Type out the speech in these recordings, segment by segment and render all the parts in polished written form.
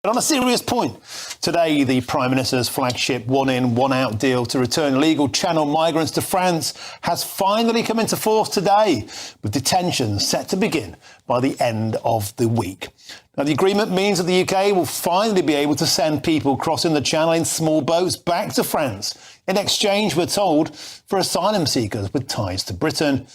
But on a serious point, today the Prime Minister's flagship one-in, one-out deal to return illegal Channel migrants to France has finally come into force today, with detentions set to begin by the end of the week. Now, the agreement means that the UK will finally be able to send people crossing the Channel in small boats back to France, in exchange, we're told, for asylum seekers with ties to Britain.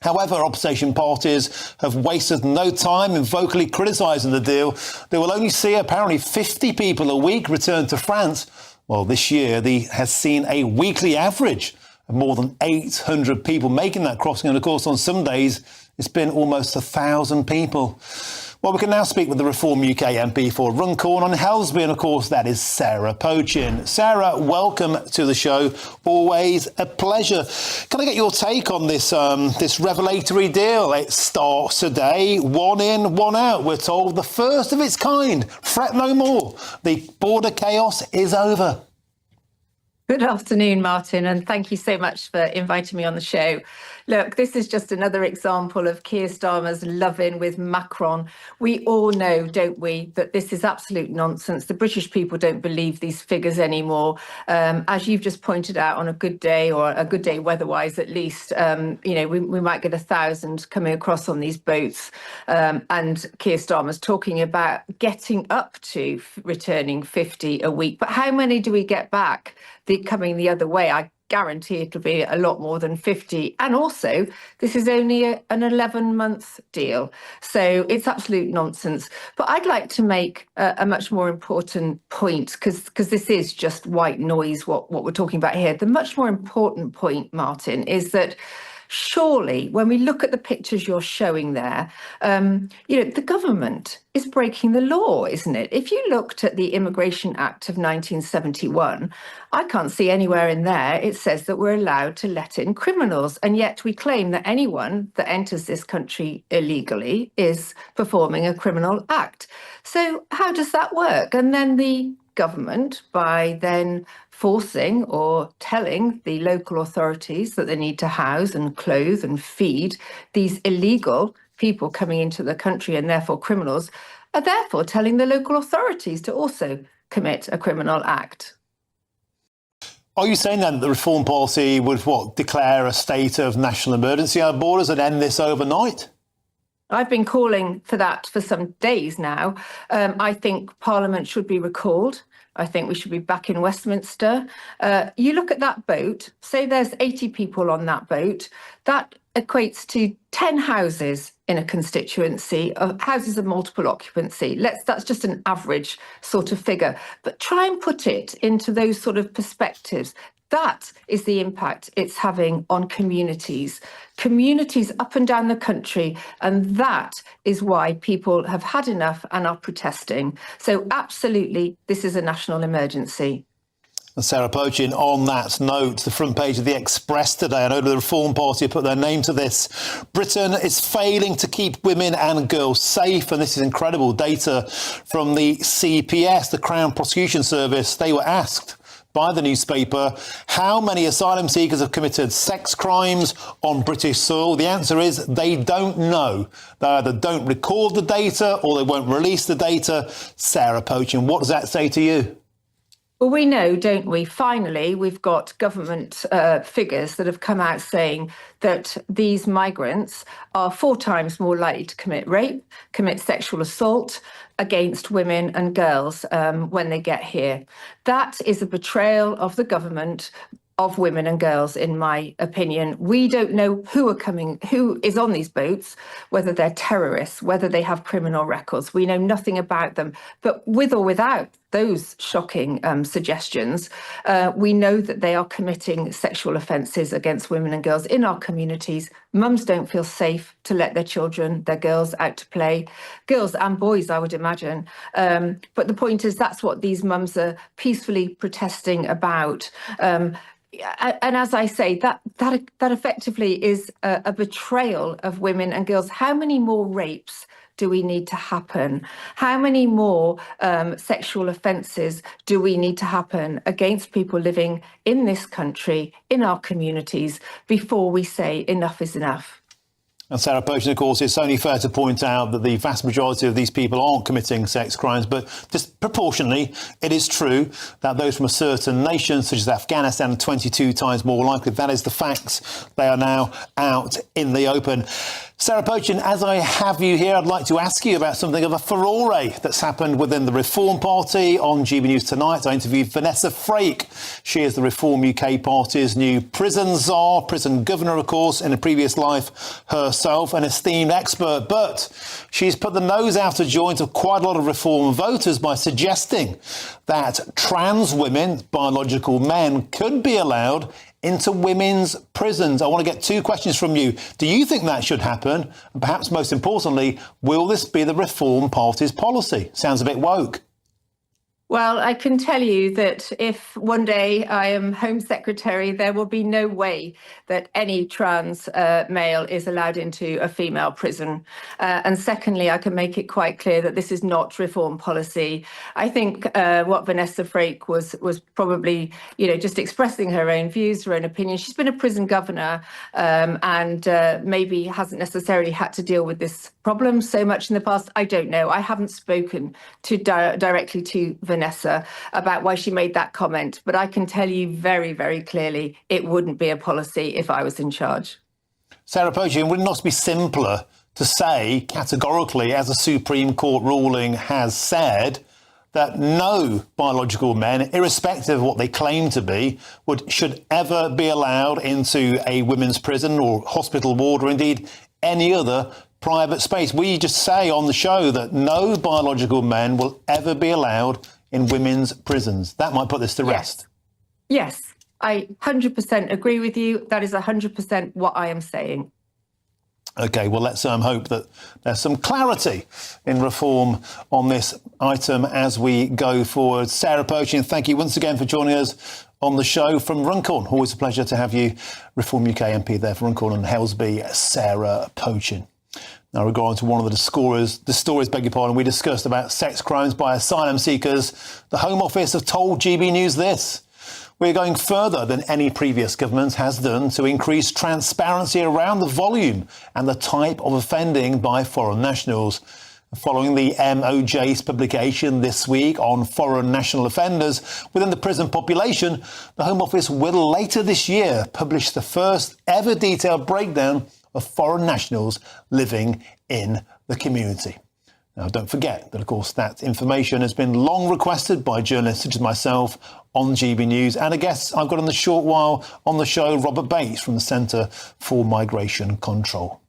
However, opposition parties have wasted no time in vocally criticising the deal. They will only see apparently 50 people a week return to France. Well, this year, has seen a weekly average of more than 800 people making that crossing. And of course, on some days, it's been almost 1,000 people. Well, we can now speak with the Reform UK MP for Runcorn and Helsby, and of course that is Sarah Pochin. Sarah, welcome to the show. Always a pleasure. Can I get your take on this revelatory deal? It starts today, one in, one out. We're told the first of its kind. Fret no more. The border chaos is over. Good afternoon, Martin, and thank you so much for inviting me on the show. Look, this is just another example of Keir Starmer's love-in with Macron. We all know, don't we, that this is absolute nonsense. The British people don't believe these figures anymore. As you've just pointed out, on a good day, or a good day weather-wise at least, we might get 1,000 coming across on these boats. And Keir Starmer's talking about getting up to returning 50 a week. But how many do we get back coming the other way? I guarantee it'll be a lot more than 50. And also, this is only an 11-month deal. So it's absolute nonsense. But I'd like to make a much more important point, because this is just white noise, what we're talking about here. The much more important point, Martin, is that surely, when we look at the pictures you're showing there, the government is breaking the law, isn't it? If you looked at the Immigration Act of 1971, I can't see anywhere in there it says that we're allowed to let in criminals. And yet we claim that anyone that enters this country illegally is performing a criminal act. So how does that work? And then the government, by then forcing or telling the local authorities that they need to house and clothe and feed these illegal people coming into the country, and therefore criminals, are therefore telling the local authorities to also commit a criminal act. Are you saying then that the Reform Party would, declare a state of national emergency on our borders and end this overnight? I've been calling for that for some days now. I think Parliament should be recalled. I think we should be back in Westminster. You look at that boat, say there's 80 people on that boat, that equates to 10 houses in a constituency, of houses of multiple occupancy. That's just an average sort of figure. But try and put it into those sort of perspectives. That is the impact it's having on communities up and down the country. And that is why people have had enough and are protesting. So absolutely, this is a national emergency. And Sarah Pochin, on that note, the front page of the Express today, I know the Reform Party have put their name to this. Britain is failing to keep women and girls safe. And this is incredible data from the CPS, the Crown Prosecution Service. They were asked by the newspaper how many asylum seekers have committed sex crimes on British soil. The answer is they don't know. They either don't record the data or they won't release the data. Sarah Pochin, what does that say to you? Well, we know, don't we? Finally, we've got government figures that have come out saying that these migrants are 4 times more likely to commit rape, commit sexual assault against women and girls when they get here. That is a betrayal of the government of women and girls, in my opinion. We don't know who is on these boats, whether they're terrorists, whether they have criminal records. We know nothing about them. But with or without those shocking suggestions, we know that they are committing sexual offences against women and girls in our communities. Mums don't feel safe to let their children, their girls, out to play. Girls and boys, I would imagine. But the point is, that's what these mums are peacefully protesting about. And as I say, that effectively is a betrayal of women and girls. How many more rapes do we need to happen? How many more sexual offences do we need to happen against people living in this country, in our communities, before we say enough is enough? And Sarah Pochin, of course, it's only fair to point out that the vast majority of these people aren't committing sex crimes, but just proportionally, it is true that those from a certain nation, such as Afghanistan, are 22 times more likely. That is the facts. They are now out in the open. Sarah Pochin, as I have you here, I'd like to ask you about something of a furore that's happened within the Reform Party. On GB News tonight, I interviewed Vanessa Frake. She is the Reform UK Party's new prison czar, prison governor, of course, in a previous life herself, an esteemed expert. But she's put the nose out of joint of quite a lot of Reform voters by suggesting that trans women, biological men, could be allowed into women's prisons. I want to get two questions from you. Do you think that should happen? And perhaps most importantly, will this be the Reform Party's policy? Sounds a bit woke. Well, I can tell you that if one day I am Home Secretary, there will be no way that any trans male is allowed into a female prison. And secondly, I can make it quite clear that this is not Reform policy. I think what Vanessa Frake was probably, just expressing her own views, her own opinion. She's been a prison governor and maybe hasn't necessarily had to deal with this problem so much in the past. I don't know. I haven't spoken to directly to Vanessa about why she made that comment, but I can tell you very, very clearly it wouldn't be a policy if I was in charge. Sarah Pochin, would it not be simpler to say categorically, as a Supreme Court ruling has said, that no biological men, irrespective of what they claim to be, should ever be allowed into a women's prison or hospital ward or indeed any other private space? We just say on the show that no biological men will ever be allowed in women's prisons. That might put this to rest. Yes, I 100% agree with you. That is 100% what I am saying. OK, well, let's hope that there's some clarity in Reform on this item as we go forward. Sarah Pochin, thank you once again for joining us on the show from Runcorn. Always a pleasure to have you, Reform UK MP there for Runcorn and Helsby, Sarah Pochin. Now, regarding to one of the stories, we discussed about sex crimes by asylum seekers. The Home Office have told GB News this: we're going further than any previous government has done to increase transparency around the volume and the type of offending by foreign nationals. Following the MOJ's publication this week on foreign national offenders within the prison population, the Home Office will later this year publish the first ever detailed breakdown of foreign nationals living in the community. Now, don't forget that, of course, that information has been long requested by journalists such as myself on GB News and a guest I've got in the short while on the show, Robert Bates from the Centre for Migration Control.